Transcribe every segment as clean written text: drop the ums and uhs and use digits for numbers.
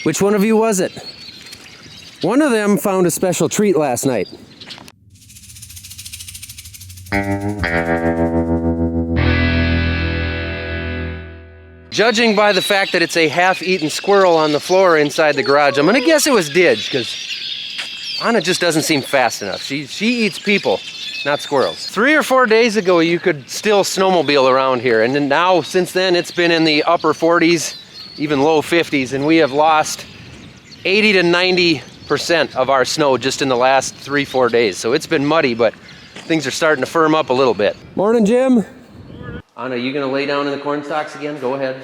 Which one of you was it? One of them found a special treat last night. Judging by the fact that it's a half-eaten squirrel on the floor inside the garage, I'm gonna guess it was Didge, because Anna just doesn't seem fast enough. She eats people, not squirrels. 3 or 4 days ago, you could still snowmobile around here, and then now, since then, it's been in the upper 40s, even low 50s, and we have lost 80 to 90% of our snow just in the last 3-4 days. So it's been muddy, but things are starting to firm up a little bit. Morning, Jim. Anna, you gonna lay down in the corn stalks again? Go ahead.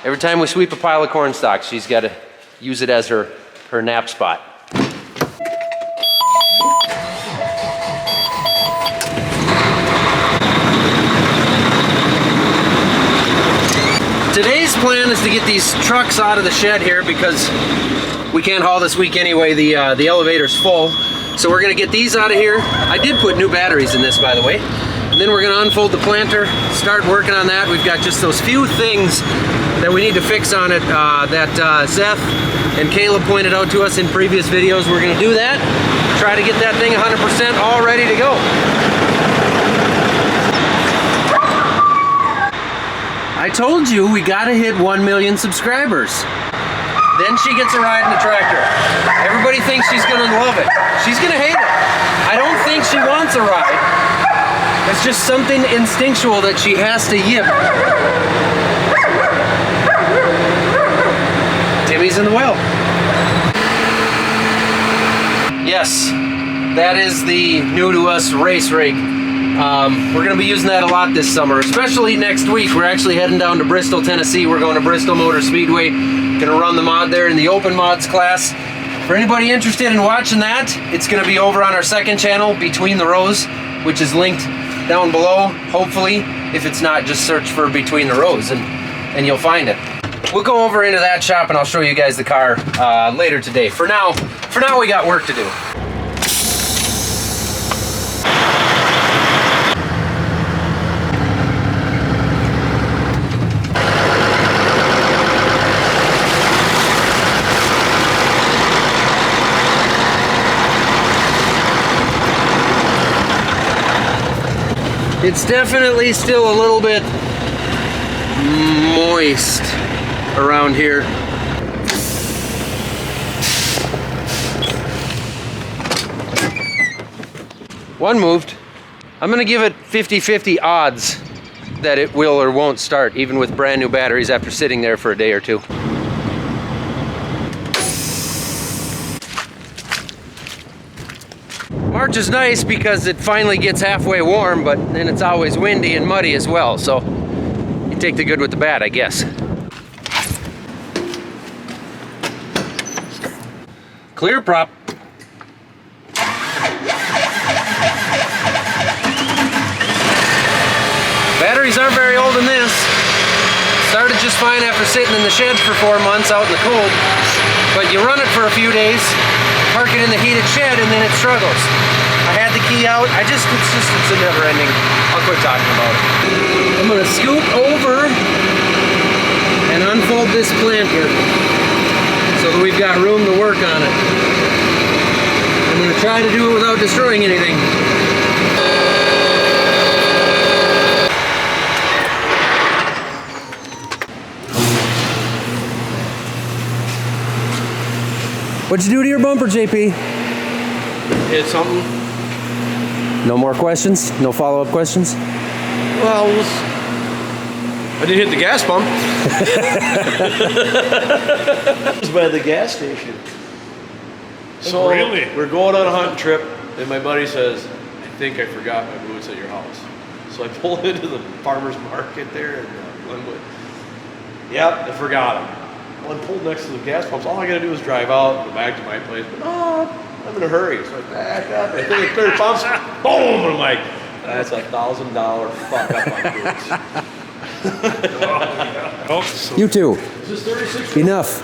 Every time we sweep a pile of corn stalks, she's gotta use it as her nap spot. Today's plan is to get these trucks out of the shed here because we can't haul this week anyway. The elevator's full. So we're gonna get these out of here. I did put new batteries in this, by the way. And then we're gonna unfold the planter, start working on that. We've got just those few things that we need to fix on it that Seth and Caleb pointed out to us in previous videos. We're gonna do that, try to get that thing 100% all ready to go. I told you we gotta hit 1 million subscribers. Then she gets a ride in the tractor. Everybody thinks she's gonna love it. She's gonna hate it. I don't think she wants a ride. It's just something instinctual that she has to yip. Timmy's in the well. Yes, that is the new to us race rig. We're going to be using that a lot this summer, especially next week. We're actually heading down to Bristol, Tennessee. We're going to Bristol Motor Speedway. Going to run the mod there in the open mods class. For anybody interested in watching that, it's going to be over on our second channel, Between the Rows, which is linked down below. Hopefully, if it's not, just search for Between the Rows and you'll find it. We'll go over into that shop and I'll show you guys the car later today. For now, we got work to do. It's definitely still a little bit moist around here. One moved. I'm gonna give it 50-50 odds that it will or won't start, even with brand new batteries after sitting there for a day or two. March is nice because it finally gets halfway warm, but then it's always windy and muddy as well, so you take the good with the bad, I guess. Clear prop. Batteries aren't very old in this. Started just fine after sitting in the shed for 4 months out in the cold, but you run it for a few days, park it in the heated shed, and then it struggles. I had the key out. It's a never ending. I'll quit talking about it. I'm gonna scoot over and unfold this planter so that we've got room to work on it. I'm gonna try to do it without destroying anything. What'd you do to your bumper, JP? Hit something. No more questions? No follow-up questions? Well, I did hit the gas pump. It was by the gas station. So really? We're going on a hunting trip, and my buddy says, I think I forgot my boots at your house. So I pull into the farmer's market there in Glenwood. Yep, I forgot them. Well, I pulled next to the gas pumps. All I got to do is drive out, go back to my place. But no, I'm in a hurry. So I back up. I think it's 30 pumps. Boom! And I'm like, that's $1,000 fuck up my boots. You too. Enough.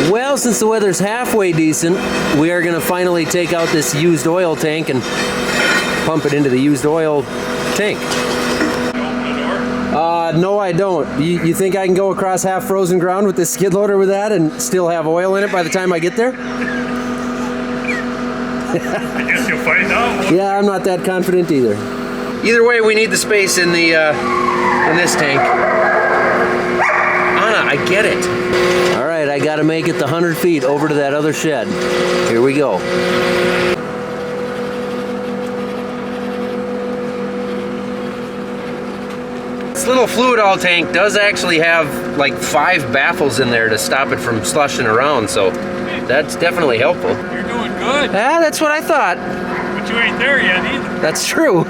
Well, since the weather's halfway decent, we are going to finally take out this used oil tank and pump it into the used oil tank. No, I don't. You think I can go across half frozen ground with this skid loader with that and still have oil in it by the time I get there? I guess you'll find out. Yeah, I'm not that confident either. Either way, we need the space in the in this tank. Anna, I get it. All right, I got to make it the 100 feet over to that other shed. Here we go. This little fluid oil tank does actually have like 5 baffles in there to stop it from slushing around, so that's definitely helpful. You're doing good. Ah, that's what I thought. But you ain't there yet either. That's true.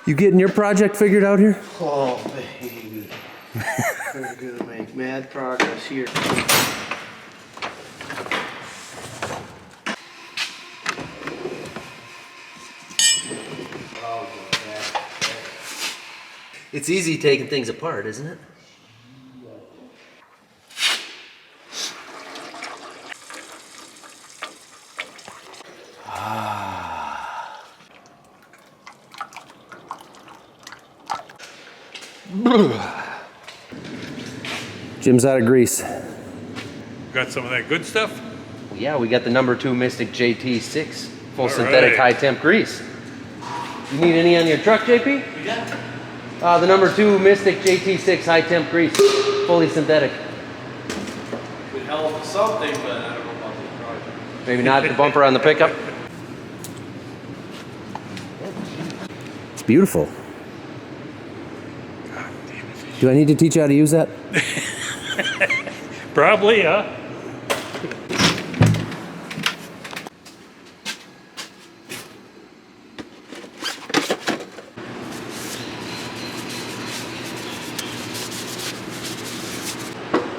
You getting your project figured out here? Oh, baby. We're gonna make mad progress here. It's easy taking things apart, isn't it? Jim's out of grease. Got some of that good stuff? Yeah, we got the number 2 Mystic JT6 full All synthetic right. high temp grease. You need any on your truck, JP? Yeah. The number 2 Mystic JT6 high temp grease, fully synthetic. Could help with something, but I don't know about this project. Maybe not the bumper on the pickup. It's beautiful. God damn it. Do I need to teach you how to use that? Probably, huh?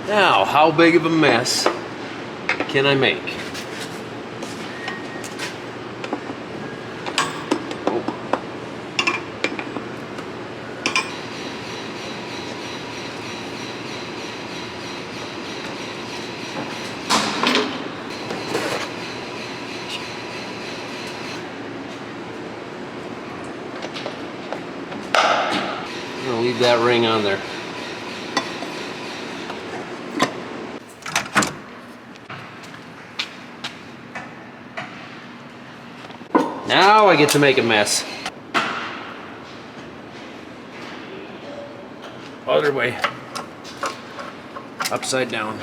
Now, how big of a mess can I make? I'm gonna leave that ring on there. Now I get to make a mess. Other way. Upside down.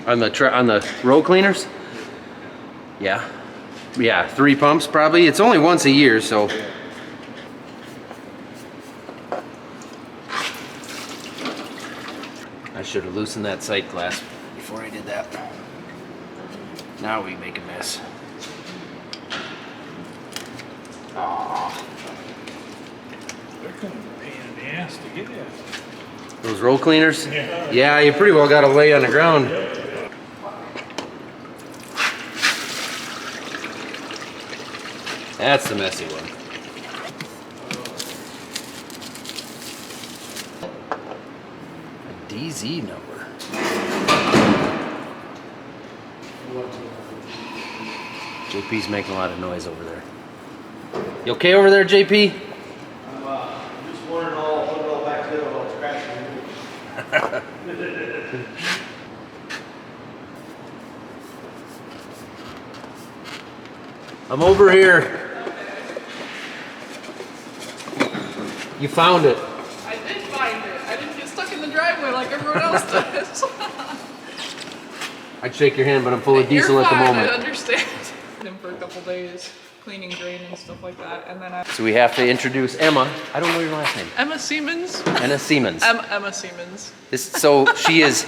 On the road cleaners? Yeah. Yeah, 3 pumps probably. It's only once a year, so. I should have loosened that sight glass before I did that. Now we make a mess. Aww. They're kind of a pain in the ass to get at. Those road cleaners? Yeah. Yeah, you pretty well got to lay on the ground. That's the messy one. A DZ number. JP's making a lot of noise over there. You okay over there, JP? I'm just wondering what it all back there about scratching. I'm over here. You found it. I did find it. I didn't get stuck in the driveway like everyone else does. I'd shake your hand, but I'm full of diesel You're at the fine, moment. I understand. Him for a couple days, cleaning grain and stuff like that, and then So we have to introduce Emma. I don't know your last name. Emma Siemens. Emma Siemens. Emma Siemens. So she is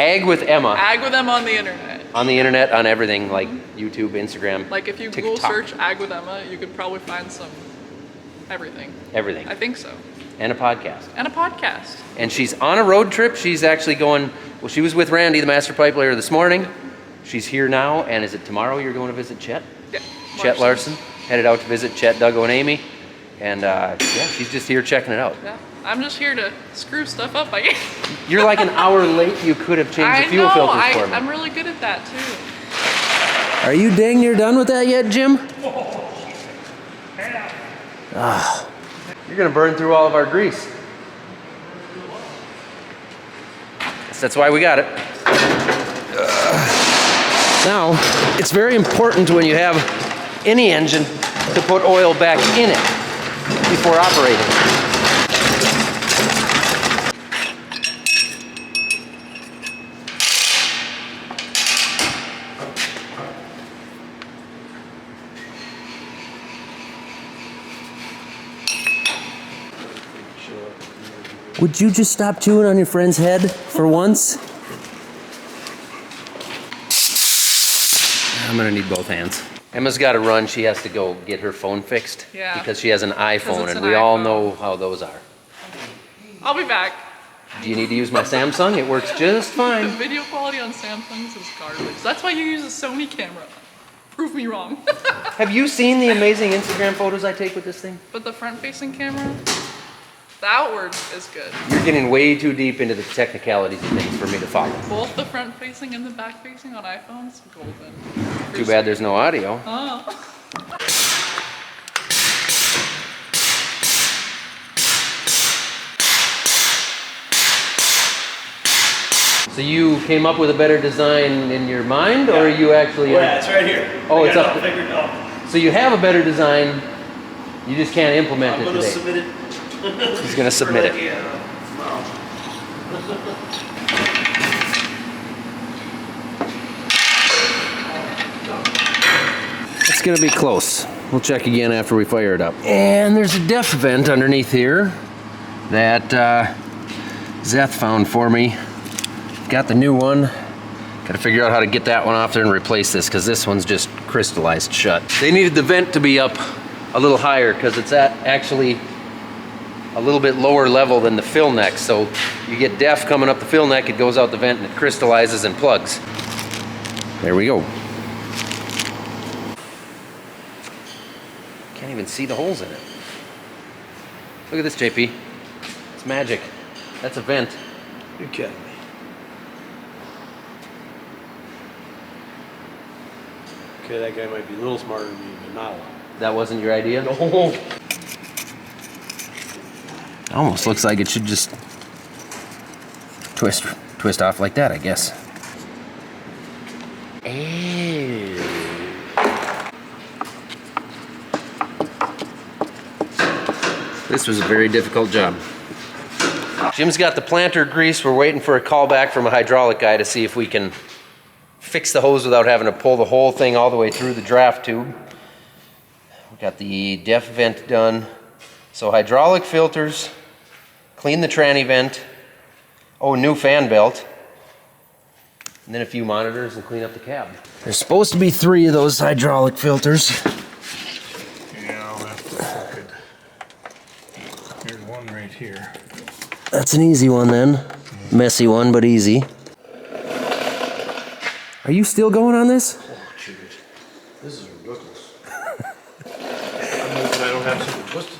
Ag with Emma Ag with Emma on the internet. on the internet, on everything like YouTube, Instagram, Like if you TikTok. Google search Ag with Emma, you could probably find some everything. Everything. I think so. And a podcast. And a podcast. And she's on a road trip. She's actually going, well, she was with Randy, the master pipe layer, this morning. She's here now, and is it tomorrow you're going to visit Chet? Yeah. Chet Larson. Headed out to visit Chet, Duggo, and Amy. And yeah, she's just here checking it out. Yeah. I'm just here to screw stuff up, I guess. You're like an hour late. You could have changed the fuel filters for me. I'm really good at that too. Are you dang near done with that yet, Jim? You're gonna burn through all of our grease. That's why we got it. Now, it's very important when you have any engine to put oil back in it before operating. Would you just stop chewing on your friend's head for once? I'm gonna need both hands. Emma's gotta run. She has to go get her phone fixed. Yeah. Because she has an iPhone, and an we all iPhone. know how those are. I'll be back. Do you need to use my Samsung? It works just The fine. video quality on Samsungs is garbage. That's why you use a Sony camera. Prove me wrong. Have you seen the amazing Instagram photos I take with this thing? But the front-facing camera, the outward is good. You're getting way too deep into the technicalities of things for me to follow. Both the front-facing and the back-facing on iPhones, golden. Too bad there's no audio. Oh. Oh. So you came up with a better design in your mind, or are you actually... Yeah, it's right here. Oh, I it's got up it all figured out. So you have a better design, you just can't implement I'm it gonna today. submit it. He's gonna submit it. Tomorrow. It's gonna be close. We'll check again after we fire it up. And there's a def vent underneath here that Zeth found for me. Got the new one. Gotta figure out how to get that one off there and replace this, because this one's just crystallized shut. They needed the vent to be up a little higher because it's at actually a little bit lower level than the fill neck. So you get def coming up the fill neck, it goes out the vent and it crystallizes and plugs. There we go. Can't even see the holes in it. Look at this, JP. It's magic. That's a vent. You're kidding me. Okay, that guy might be a little smarter than me, but not a lot. That wasn't your idea? No. Almost looks like it should just twist off like that, I guess. This was a very difficult job. Jim's got the planter grease. We're waiting for a call back from a hydraulic guy to see if we can fix the hose without having to pull the whole thing all the way through the draft tube. We got the def vent done. So hydraulic filters, clean the tranny vent, oh, new fan belt, and then a few monitors and clean up the cab. There's supposed to be 3 of those hydraulic filters. Yeah, I'll have to look at. Here's one right here. That's an easy one then. Messy one, but easy. Are you still going on this? Oh, shoot. This is ridiculous. I'm hoping I don't have something twisted.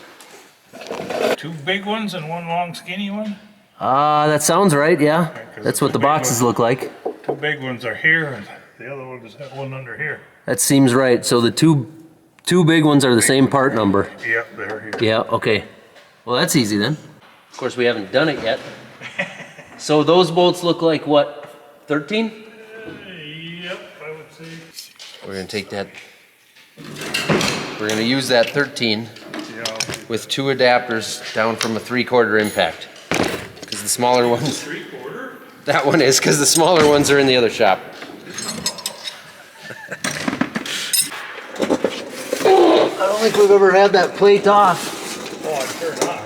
2 big ones and 1 long skinny one. That sounds right, yeah. 'cause That's the what the big boxes one- look like. 2 big ones are here, and the other one is that one under here. That seems right. So the two big ones are the same part number. Yep, they're here. Yeah, okay. Well, that's easy then. Of course, we haven't done it yet. So those bolts look like what, 13? Yep, I would say. We're gonna take that, we're gonna use that 13 Yeah, with 2 adapters down from a 3/4 impact. Because the smaller ones, 3/4. that one is, because the smaller ones are in the other shop. I don't think we've ever had that plate off. Oh, I'm sure not.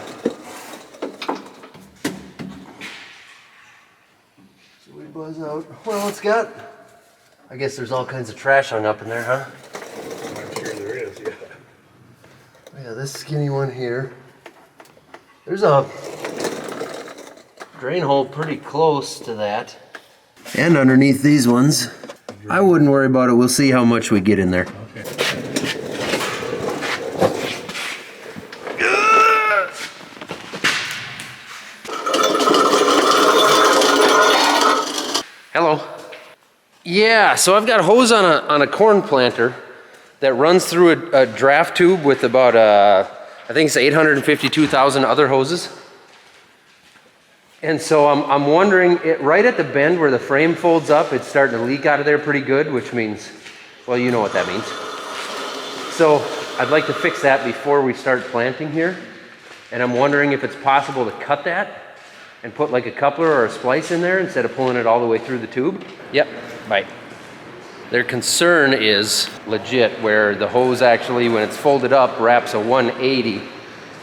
So we buzz out. Well, it's got, I guess there's all kinds of trash hung up in there, huh? I'm sure there is, yeah. Yeah, this this skinny one here. There's a drain hole pretty close to that. And underneath these ones. I wouldn't worry about it. We'll see how much we get in there. Okay. Hello. Yeah, so I've got a hose on a corn planter that runs through a draft tube with about, I think it's 852,000 other hoses. And so I'm wondering, right at the bend where the frame folds up, it's starting to leak out of there pretty good, which means, well, you know what that means. So I'd like to fix that before we start planting here. And I'm wondering if it's possible to cut that and put like a coupler or a splice in there instead of pulling it all the way through the tube. Yep, bye. Their concern is legit, where the hose actually, when it's folded up, wraps a 180. And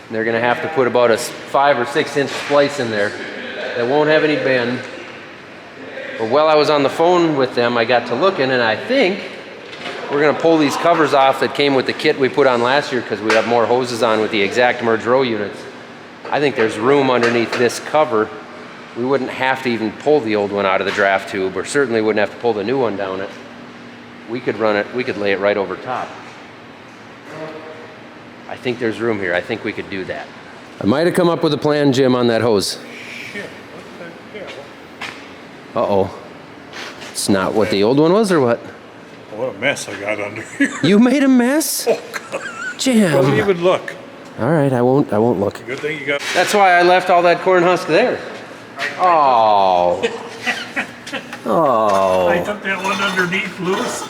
they're gonna have to put about a 5 or 6 inch splice in there that won't have any bend. But while I was on the phone with them, I got to looking, and I think we're gonna pull these covers off that came with the kit we put on last year, because we have more hoses on with the exact merge row units. I think there's room underneath this cover. We wouldn't have to even pull the old one out of the draft tube, or certainly wouldn't have to pull the new one down it. We could run it, we could lay it right over top. I think there's room here. I think we could do that. I might have come up with a plan, Jim, on that hose. Uh-oh. It's not what the old one was, or what? What a mess I got under here. You made a mess? Oh, God. Jim. Don't even look. All right, I won't look. Good thing you got... That's why I left all that corn husk there. Oh. Oh. I took that one underneath loose,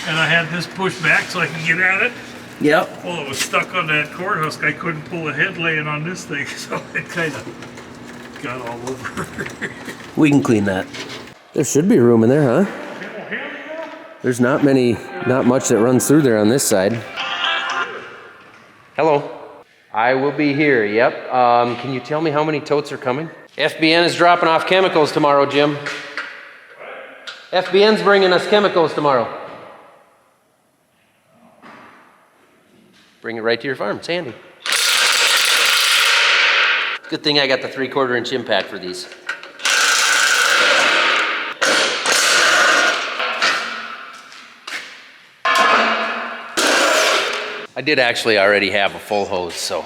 and I had this pushed back so I could get at it. Yep. Well, it was stuck on that corn husk. I couldn't pull the head laying on this thing, so it kind of got all over. We can clean that. There should be room in there, huh? There's not much that runs through there on this side. Hello. I will be here, yep. Can you tell me how many totes are coming? FBN is dropping off chemicals tomorrow, Jim. FBN's bringing us chemicals tomorrow. Bring it right to your farm. It's handy. Good thing I got the 3/4 inch impact for these. I did actually already have a full hose, so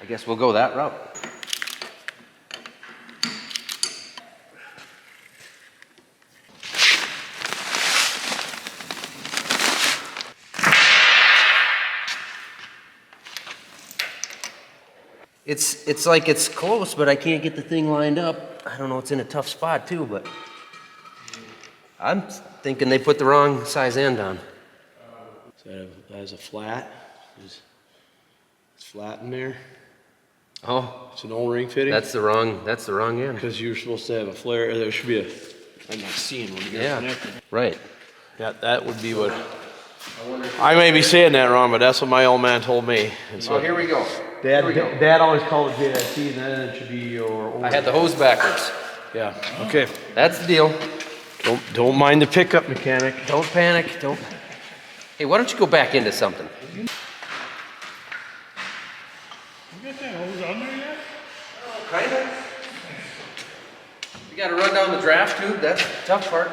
I guess we'll go that route. It's like it's close, but I can't get the thing lined up. I don't know, it's in a tough spot too, but I'm thinking they put the wrong size end on. So that has a flat. It's flat in there. Oh, It's an O-ring fitting. that's the wrong end. Because you're supposed to have a flare. There should be a. I'm not seeing when you get Yeah, connected. right. Yeah, that would be what. I may be saying that wrong, but that's what my old man told me. And so So here we go. Dad always called it JIT, and then it should be your. I had the hose backwards. Yeah. Okay. That's the deal. Don't mind the pickup mechanic. Don't panic. Don't. Hey, why don't you go back into something? You got that hose under yet? Kind of. You got to run down the draft tube. That's the tough part.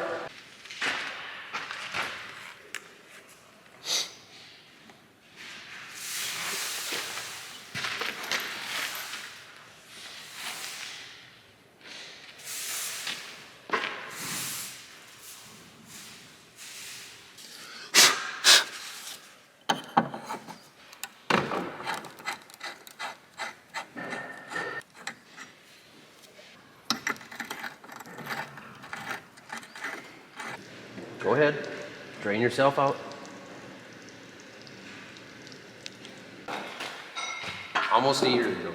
Go ahead. Drain yourself out. Almost a year ago.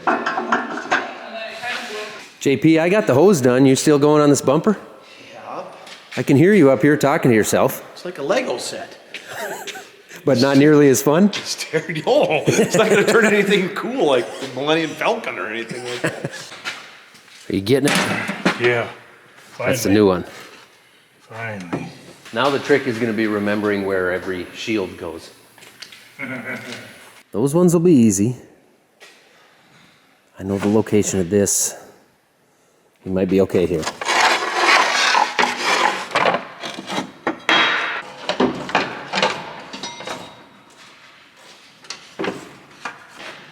JP, I got the hose done. You still going on this bumper? Yeah. I can hear you up here talking to yourself, It's like a Lego set. but not nearly as fun. It's not going to turn anything cool like the Millennial Falcon or anything like that. Are you getting it? Yeah. That's the new one. Finally. Now the trick is going to be remembering where every shield goes. Those ones will be easy. I know the location of this. You might be okay here.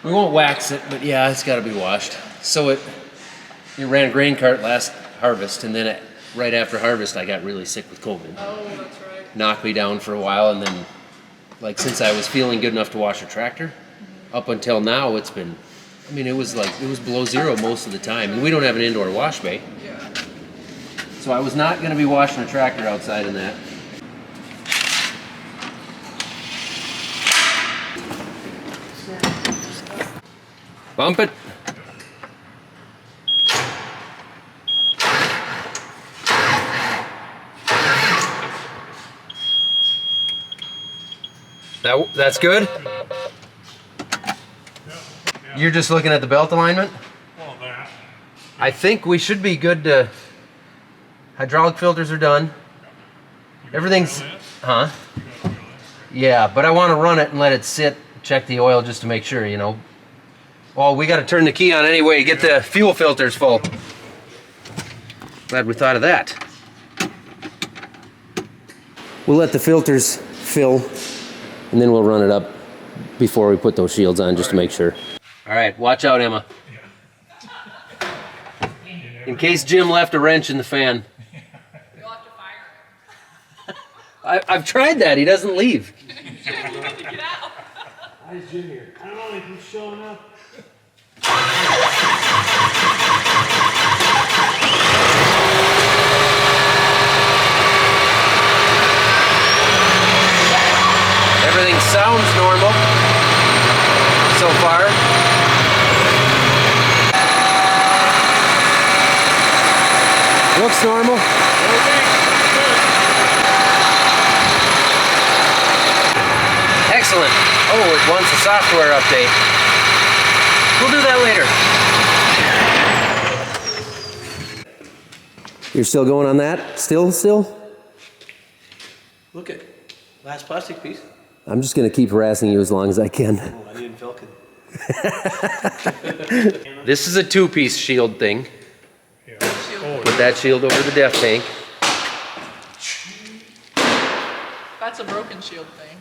We won't wax it, but yeah, it's got to be washed. So it ran a grain cart last harvest, and then right after harvest, I got really sick with COVID. Oh, that's right. Knocked me down for a while, and then, like, since I was feeling good enough to wash a tractor, up until now, it's been, I mean, it was below zero most of the time, and we don't have an indoor wash bay. Yeah. So I was not going to be washing a tractor outside in that. Bump it. That's good? You're just looking at the belt alignment? Well, that. I think we should be good to... Hydraulic filters are done. Everything's... Huh? Yeah, but I want to run it and let it sit, check the oil just to make sure, you know. Well, we got to turn the key on anyway, get the fuel filters full. Glad we thought of that. We'll let the filters fill, and then we'll run it up before we put those shields on, just to make sure. All right, watch out, Emma. In case Jim left a wrench in the fan. You'll have to fire I've tried that, he doesn't leave. it. Get out. Hi, Junior. I don't know if he's showing up. Everything sounds normal so far. Looks normal. Excellent. Oh, it wants a software update. We'll do that later. You're still going on that? Still? Look at last plastic piece. I'm just going to keep harassing you as long as I can. Oh, I didn't Falcon. This is a two-piece shield thing. Yeah. Oh, Put that shield over the def tank. That's a broken shield thing.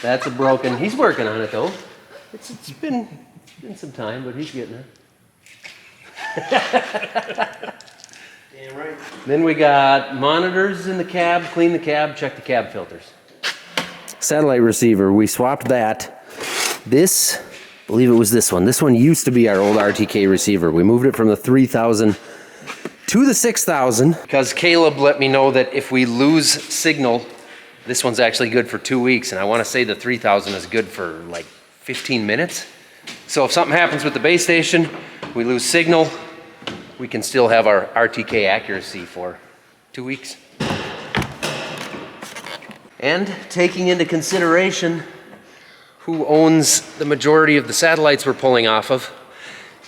That's a broken. He's working on it though. It's been some time, but he's getting there. Damn right. Then we got monitors in the cab. Clean the cab. Check the cab filters. Satellite receiver. We swapped that. This, I believe it was this one. This one used to be our old RTK receiver. We moved it from the 3000 to the 6000 because Caleb let me know that if we lose signal, this one's actually good for 2 weeks, and I want to say the 3000 is good for like 15 minutes. So if something happens with the base station, we lose signal, we can still have our RTK accuracy for 2 weeks. And taking into consideration who owns the majority of the satellites we're pulling off of,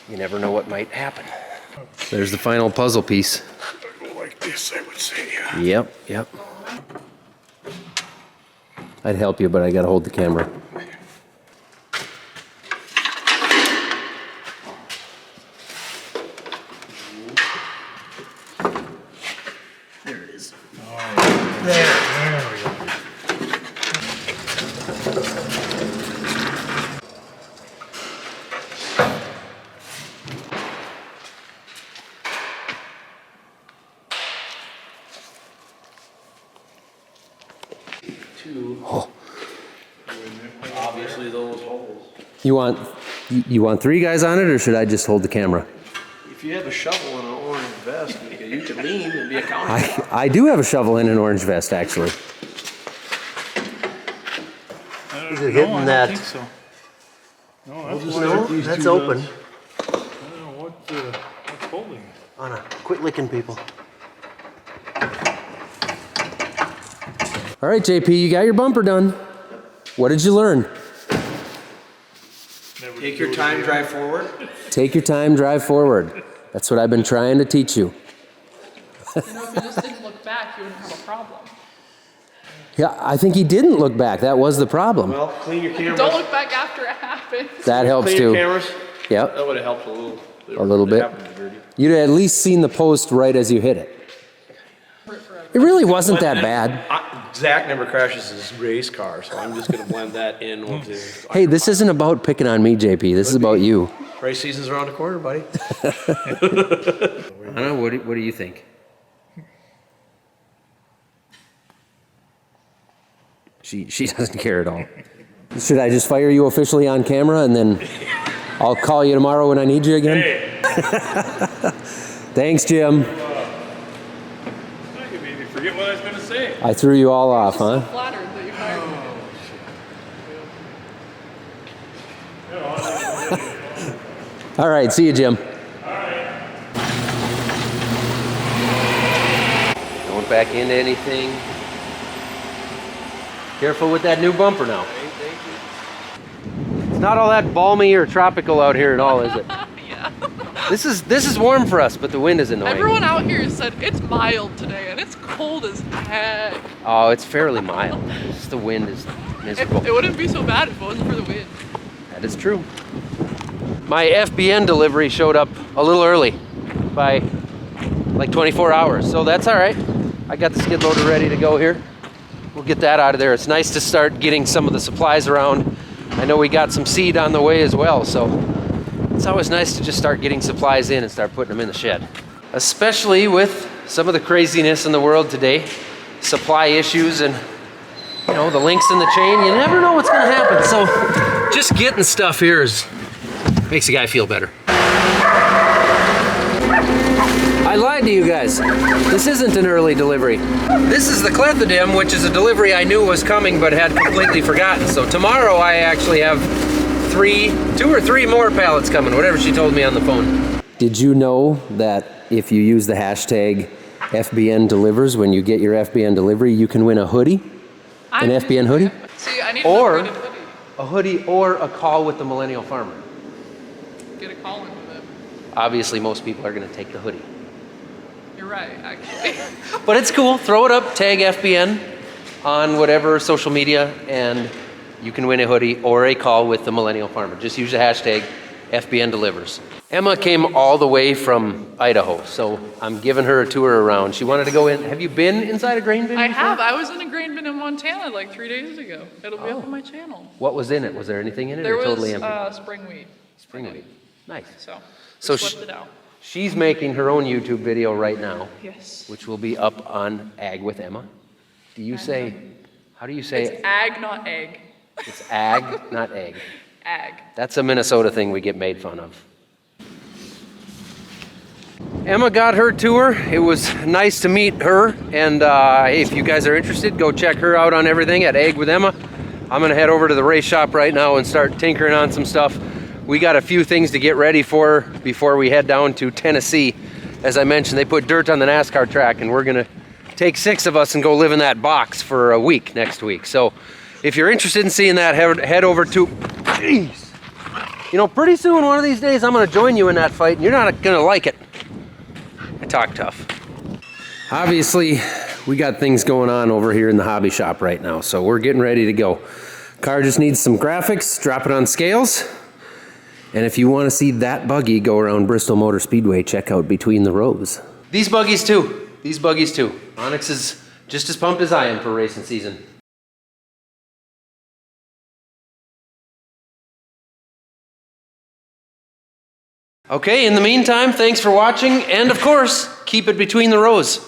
you never know what might happen. There's the final puzzle piece. go like this, I would say. Yeah. Yep. I'd help you, but I gotta hold the camera. There it is. There we go. Obviously those holes. You want 3 guys on it, or should I just hold the camera? If you have a shovel and an orange vest, you could lean and be accountable. I do have a shovel and an orange vest, actually. Is it hitting that? I don't think so. No, that's No, that's open. I don't know what's holding it. Anna, quit licking people. All right, JP, you got your bumper done. What did you learn? Never Take do your it time, again. drive forward. Take your time, drive forward. That's what I've been trying to teach you. You know, if you just didn't look back, you wouldn't have a problem. Yeah, I think he didn't look back. That was the problem. Well, clean your cameras. Don't look back after it happens. That helps Clean too. your cameras. Yep. That would have helped a little. A little It bit. happened to Dirty. You'd at least seen the post right as you hit it. It really wasn't that bad. Zach never crashes his race car, so I'm just going to blend that in with the. Hey, this isn't about picking on me, JP. This is about you. Race season's around the corner, buddy. Anna, what do you think? She doesn't care at all. Should I just fire you officially on camera and then I'll call you tomorrow when I need you again? Hey, Thanks, Jim. you made me forget what I was gonna say. I threw you all off, I'm huh? so flattered that you fired me. All right, see you, Jim. Going back into anything. Careful with that new bumper now. It's not all that balmy or tropical out here at all, is it? Yeah. This is warm for us, but the wind is annoying. Everyone out here said it's mild today and it's cold as heck. Oh, it's fairly mild. Just the wind is miserable. It wouldn't be so bad if it wasn't for the wind. That is true. My FBN delivery showed up a little early by like 24 hours, so that's all right. I got the skid loader ready to go here. We'll get that out of there. It's nice to start getting some of the supplies around. I know we got some seed on the way as well, so it's always nice to just start getting supplies in and start putting them in the shed. Especially with some of the craziness in the world today, supply issues and the links in the chain, you never know what's gonna happen. So just getting stuff here makes a guy feel better. I lied to you guys. This isn't an early delivery. This is the clethodim, which is a delivery I knew was coming but had completely forgotten. So tomorrow I actually have 2 or 3 more pallets coming, whatever she told me on the phone. Did you know that if you use the hashtag FBN delivers when you get your FBN delivery, you can win a hoodie? An FBN hoodie? See, I need Or an upgraded hoodie. a hoodie or a call with the Millennial Farmer. Get a call in with it. Obviously, most people are going to take the hoodie. You're right, actually. But it's cool. Throw it up, tag FBN on whatever social media, and you can win a hoodie or a call with the Millennial Farmer. Just use the hashtag FBN delivers. Emma came all the way from Idaho, so I'm giving her a tour around. She wanted to go in. Have you been inside a grain bin I before? have. I was in a grain bin in Montana like 3 days ago. It'll be up on my channel. What was in it? Was there anything in it There or was totally empty? spring wheat. Spring wheat. Nice. So So swept it out. She's making her own YouTube video right now, Yes. which will be up on Ag with Emma. Do you say, how do you say It's ag, not egg. It's ag, not egg. Ag. That's a Minnesota thing we get made fun of. Emma got her tour. It was nice to meet her. And hey, if you guys are interested, go check her out on everything at Ag with Emma. I'm gonna head over to the race shop right now and start tinkering on some stuff. We got a few things to get ready for before we head down to Tennessee. As I mentioned, they put dirt on the NASCAR track and we're gonna take 6 of us and go live in that box for a week next week. So if you're interested in seeing that, head over to, jeez. Pretty soon, one of these days, I'm gonna join you in that fight and you're not gonna like it. I talk tough. Obviously, we got things going on over here in the hobby shop right now, so we're getting ready to go. Car just needs some graphics, drop it on scales. And if you want to see that buggy go around Bristol Motor Speedway, check out Between the Rows. These buggies too. Onyx is just as pumped as I am for racing season. Okay, in the meantime, thanks for watching, and of course, keep it between the rows.